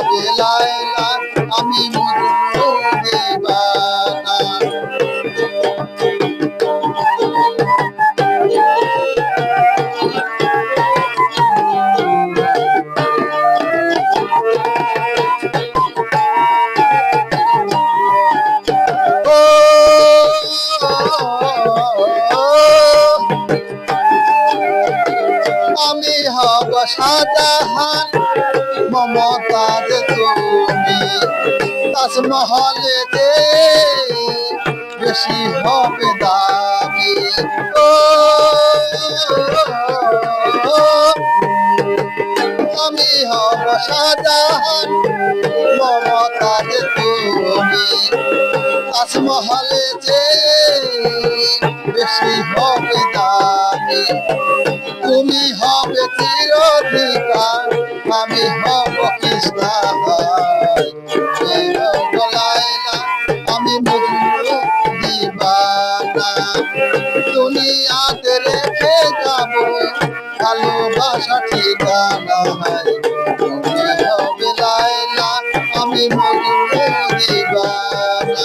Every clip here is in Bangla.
হবে লায়লা আমি মজনু দিবানা। আমি হব শাহজাহান মমতাজ তুমি তাজমহলে যে বেশি হবে দামি। ও আমি হব শাহজাহান মমতাজ তুমি তাজমহলে যে বেশি হবে দামি। তুমি হবে চিরধিকার আমি হব কৃষ্ণা লায়লা আমি মজনু দিবানা। দুনিয়াতে রেখে যাব ভালোবাসা ঠিকানা। তুমি হবে লায়লা আমি মজনু দিবানা।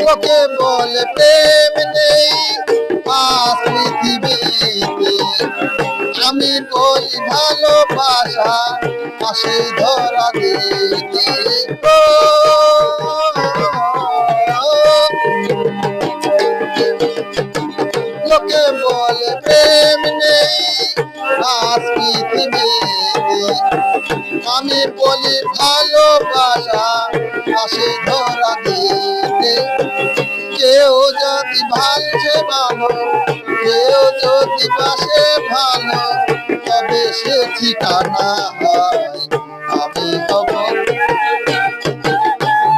লোকে বলে প্রেম নেই আজ পৃথিবীতে, আমি বলি ভালোবাসা আসে ধরা দিতে। লোকে বলে প্রেম নেই আজ পৃথিবীতে, আমি বলি ভালোবাসা আসে ধরা দিতে। কেউ যদি ভালছে ভালো কেউ যদি বাসে ভালো তবে সে ঠিকানা হয়। আমি হব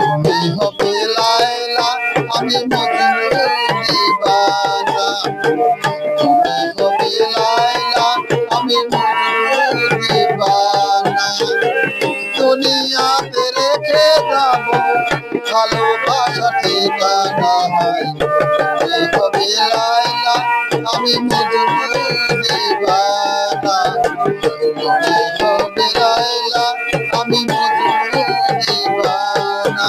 তুমি হবে লায়লা আমি মজনু দিবানা। তুমি হবে লায়লা আমি মজনু দিবানা। দুনিয়াতে রেখে যাব ভালোবাসা ঠিকানা। তুমি হবে লায়লা আমি মজনু দিবানা। তুমি হবে লায়লা আমি মজনু দিবানা।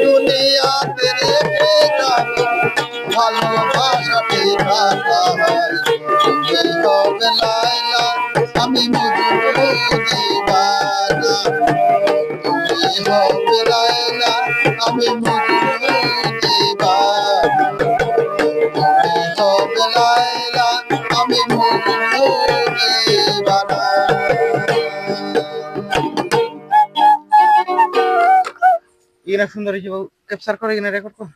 দুনিয়াতে রেখে যাব ভালোবাসা ঠিকানা। তুমি হবে লায়লা আমি মজনু দিবানা। তুমি হবে লায়লা আমি মজনু দিবানা। তুমি হবে লায়লা আমি মজনু দিবানা। এরা সুন্দর হয়েছে ক্যাপচার করে কিনা রেকর্ড কর।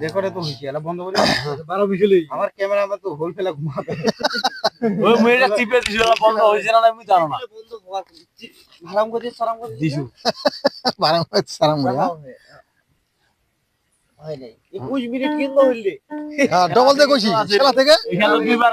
রেকর্ডে তো হয়েছে এলা বন্ধ করে 12 বিশলে আমার ক্যামেরা আমার তো হোল ফেলা ঘুমাবে। ওই মেয়েটা টিপে দিছিল না বন্ধ হইছে না আমি জানো না। হারাম করে দিছু বারাম সারাম হয় নাই 21 মিনিট কিন্তু হইলে ডবল দে কইছি খেলা থেকে এখানে দুইবার